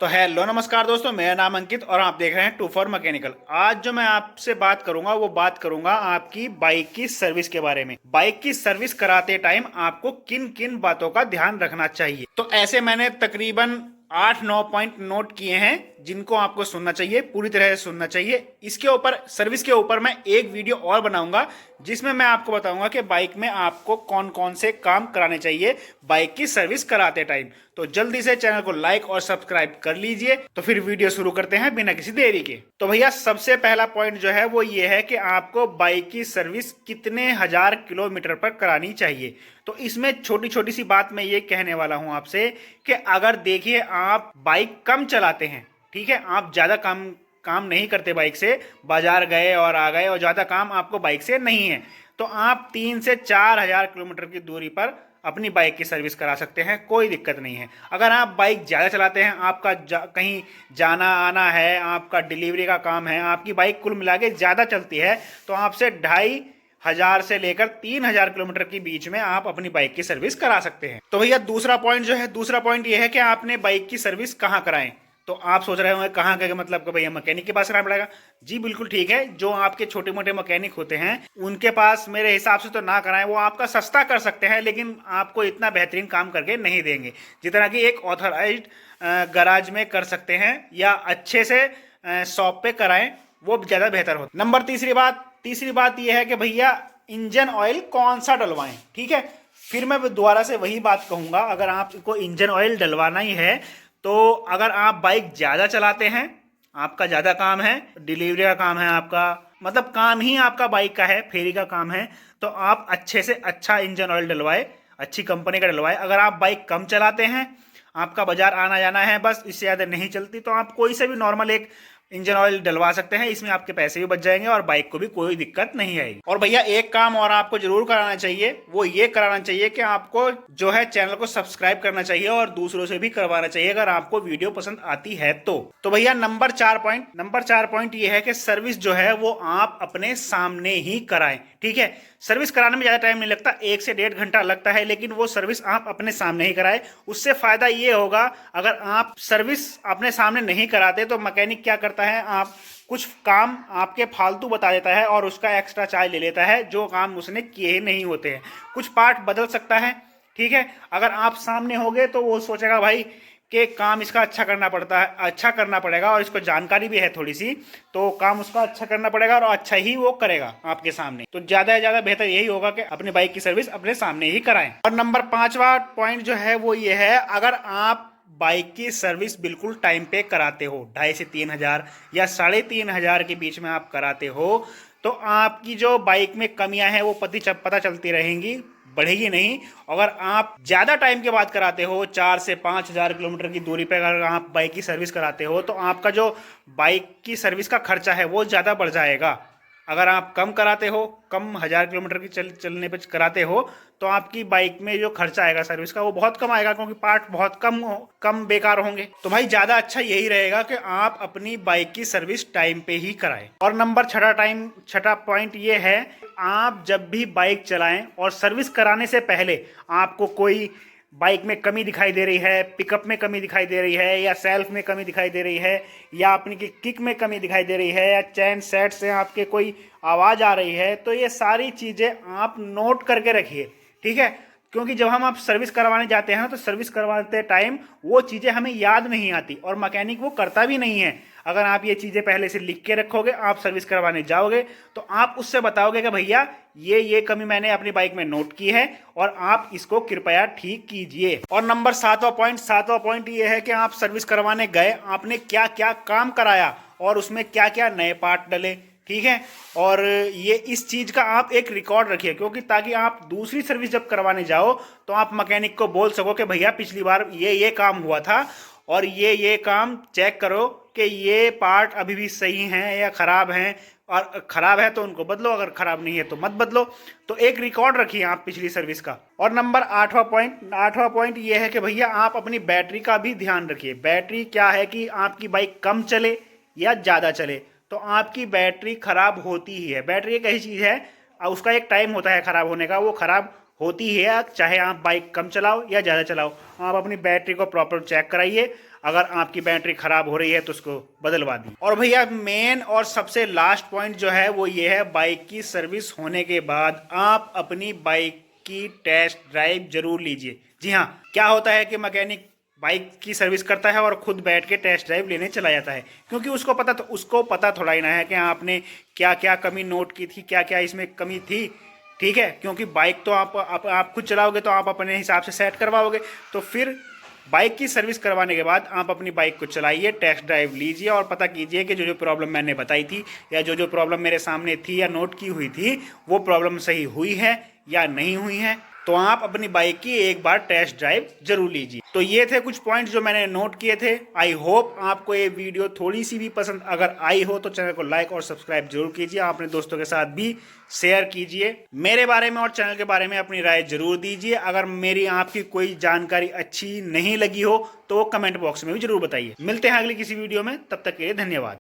तो हेलो नमस्कार दोस्तों, मेरा नाम अंकित और आप देख रहे हैं टू फॉर मैकेनिकल। आज जो मैं आपसे बात करूंगा वो बात करूंगा आपकी बाइक की सर्विस के बारे में। बाइक की सर्विस कराते टाइम आपको किन किन बातों का ध्यान रखना चाहिए। तो ऐसे मैंने तकरीबन 8-9 पॉइंट नोट किए हैं जिनको आपको सुनना चाहिए, पूरी तरह से सुनना चाहिए। इसके ऊपर सर्विस के ऊपर मैं एक वीडियो और बनाऊंगा जिसमें मैं आपको बताऊंगा कि बाइक में आपको कौन कौन से काम कराने चाहिए बाइक की सर्विस कराते टाइम। तो जल्दी से चैनल को लाइक और सब्सक्राइब कर लीजिए। तो फिर वीडियो शुरू करते हैं बिना किसी देरी के। तो भैया सबसे पहला पॉइंट जो है वो ये है कि आपको बाइक की सर्विस कितने हजार किलोमीटर पर करानी चाहिए। तो इसमें छोटी छोटी सी बात मैं ये कहने वाला हूं आपसे कि अगर देखिए आप बाइक कम चलाते हैं, ठीक है, आप ज्यादा काम नहीं करते बाइक से, बाजार गए और आ गए और ज्यादा काम आपको बाइक से नहीं है, तो आप 3 से 4 हजार किलोमीटर की दूरी पर अपनी बाइक की सर्विस करा सकते हैं, कोई दिक्कत नहीं है। अगर आप बाइक ज़्यादा चलाते हैं, आपका कहीं जाना आना है, आपका डिलीवरी का काम है, आपकी बाइक कुल मिला के ज़्यादा चलती है, तो आपसे 2,500 से लेकर 3,000 किलोमीटर के बीच में आप अपनी बाइक की सर्विस करा सकते हैं। तो भैया दूसरा पॉइंट जो है, दूसरा पॉइंट ये है कि आपने बाइक की सर्विस कहाँ कराएं। तो आप सोच रहे होंगे कहाँ का मतलब कि भैया मैकेनिक के पास रहना पड़ेगा। जी बिल्कुल ठीक है, जो आपके छोटे मोटे मैकेनिक होते हैं उनके पास मेरे हिसाब से तो ना कराएं। वो आपका सस्ता कर सकते हैं लेकिन आपको इतना बेहतरीन काम करके नहीं देंगे जितना कि एक ऑथराइज्ड गराज में कर सकते हैं, या अच्छे से शॉप पे कराएं, वो ज़्यादा बेहतर होता है। तीसरी बात यह है कि भैया इंजन ऑयल कौन सा डलवाएं। ठीक है, फिर मैं दोबारा से वही बात कहूँगा, अगर आपको इंजन ऑयल डलवाना ही है तो अगर आप बाइक ज़्यादा चलाते हैं, आपका ज़्यादा काम है, डिलीवरी का काम है, आपका मतलब काम ही आपका बाइक का है, फेरी का काम है, तो आप अच्छे से अच्छा इंजन ऑयल डलवाए, अच्छी कंपनी का डलवाए। अगर आप बाइक कम चलाते हैं, आपका बाजार आना जाना है, बस इससे ज़्यादा नहीं चलती, तो आप कोई से भी नॉर्मल एक इंजन ऑयल डलवा सकते हैं। इसमें आपके पैसे भी बच जाएंगे और बाइक को भी कोई दिक्कत नहीं आएगी। और भैया एक काम और आपको जरूर कराना चाहिए, वो ये कराना चाहिए कि आपको जो है चैनल को सब्सक्राइब करना चाहिए और दूसरों से भी करवाना चाहिए अगर आपको वीडियो पसंद आती है तो भैया नंबर 4 पॉइंट ये है कि सर्विस जो है वो आप अपने सामने ही कराएं। ठीक है, सर्विस कराने में ज्यादा टाइम नहीं लगता, 1 से 1.5 घंटा लगता है, लेकिन वो सर्विस आप अपने सामने ही कराएं। उससे फायदा ये होगा, अगर आप सर्विस अपने सामने नहीं कराते तो मैकेनिक क्या करता है, आप कुछ काम आपके फालतू बता देता है और उसका एक्स्ट्रा चार्ज ले लेता है, जो काम उसने किए ही नहीं होते हैं। कुछ पार्ट बदल सकता है, ठीक है। अगर आप सामने होगे तो वो सोचेगा भाई कि काम इसका अच्छा करना पड़ेगा और इसको जानकारी भी है थोड़ी सी, तो काम उसका अच्छा करना पड़ेगा और अच्छा ही वो करेगा आपके सामने। तो ज्यादा से ज्यादा बेहतर यही होगा कि अपनी बाइक की सर्विस अपने सामने ही कराएं। और नंबर 5वां पॉइंट जो है वो ये है, अगर आप बाइक की सर्विस बिल्कुल टाइम पे कराते हो, 2,500 से 3,000 या 3,500 के बीच में आप कराते हो, तो आपकी जो बाइक में कमियां हैं वो पता चलती रहेंगी, बढ़ेगी नहीं। अगर आप ज़्यादा टाइम के बाद कराते हो, 4 से 5 हजार किलोमीटर की दूरी पर अगर आप बाइक की सर्विस कराते हो, तो आपका जो बाइक की सर्विस का खर्चा है वो ज़्यादा बढ़ जाएगा। अगर आप कम कराते हो, कम 1,000 किलोमीटर की चलने पे कराते हो, तो आपकी बाइक में जो खर्चा आएगा सर्विस का वो बहुत कम आएगा, क्योंकि पार्ट बहुत कम बेकार होंगे। तो भाई ज़्यादा अच्छा यही रहेगा कि आप अपनी बाइक की सर्विस टाइम पे ही कराएं। और नंबर 6 पॉइंट ये है, आप जब भी बाइक चलाएं और सर्विस कराने से पहले आपको कोई बाइक में कमी दिखाई दे रही है, पिकअप में कमी दिखाई दे रही है, या सेल्फ में कमी दिखाई दे रही है, या अपनी किक में कमी दिखाई दे रही है, या चैन सेट से आपके कोई आवाज़ आ रही है, तो ये सारी चीज़ें आप नोट करके रखिए। ठीक है, क्योंकि जब हम आप सर्विस करवाने जाते हैं तो सर्विस करवाते टाइम वो चीज़ें हमें याद नहीं आती और मैकेनिक वो करता भी नहीं है। अगर आप ये चीज़ें पहले से लिख के रखोगे, आप सर्विस करवाने जाओगे तो आप उससे बताओगे कि भैया ये कमी मैंने अपनी बाइक में नोट की है और आप इसको कृपया ठीक कीजिए। और नंबर 7वां पॉइंट ये है कि आप सर्विस करवाने गए, आपने क्या क्या काम कराया और उसमें क्या क्या नए पार्ट डले। ठीक है, और ये इस चीज का आप एक रिकॉर्ड रखिए, क्योंकि ताकि आप दूसरी सर्विस जब करवाने जाओ तो आप मैकेनिक को बोल सको कि भैया पिछली बार ये काम हुआ था और ये काम चेक करो कि ये पार्ट अभी भी सही हैं या खराब हैं, और खराब है तो उनको बदलो, अगर खराब नहीं है तो मत बदलो। तो एक रिकॉर्ड रखिए आप पिछली सर्विस का। और नंबर 8वां पॉइंट ये है कि भैया आप अपनी बैटरी का भी ध्यान रखिए। बैटरी क्या है कि आपकी बाइक कम चले या ज़्यादा चले तो आपकी बैटरी खराब होती ही है। बैटरी एक ऐसी चीज़ है, उसका एक टाइम होता है खराब होने का, वो खराब होती है चाहे आप बाइक कम चलाओ या ज़्यादा चलाओ। आप अपनी बैटरी को प्रॉपर चेक कराइए। अगर आपकी बैटरी खराब हो रही है तो उसको बदलवा दी। और भैया मेन और सबसे लास्ट पॉइंट जो है वो ये है, बाइक की सर्विस होने के बाद आप अपनी बाइक की टेस्ट ड्राइव जरूर लीजिए। जी हाँ, क्या होता है कि मैकेनिक बाइक की सर्विस करता है और खुद बैठ के टेस्ट ड्राइव लेने चला जाता है, क्योंकि उसको पता थोड़ा ही ना है कि आपने क्या क्या कमी नोट की थी, क्या क्या इसमें कमी थी। ठीक है, क्योंकि बाइक तो आप खुद चलाओगे तो आप अपने हिसाब से सेट करवाओगे। तो फिर बाइक की सर्विस करवाने के बाद आप अपनी बाइक को चलाइए, टेस्ट ड्राइव लीजिए और पता कीजिए कि जो जो प्रॉब्लम मैंने बताई थी या जो जो प्रॉब्लम मेरे सामने थी या नोट की हुई थी वो प्रॉब्लम सही हुई है या नहीं हुई है। तो आप अपनी बाइक की एक बार टेस्ट ड्राइव जरूर लीजिए। तो ये थे कुछ पॉइंट्स जो मैंने नोट किए थे। आई होप आपको ये वीडियो थोड़ी सी भी पसंद अगर आई हो तो चैनल को लाइक और सब्सक्राइब जरूर कीजिए, अपने दोस्तों के साथ भी शेयर कीजिए। मेरे बारे में और चैनल के बारे में अपनी राय जरूर दीजिए। अगर मेरी आपकी कोई जानकारी अच्छी नहीं लगी हो तो कमेंट बॉक्स में भी जरूर बताइए। मिलते हैं अगली किसी वीडियो में, तब तक के लिए धन्यवाद।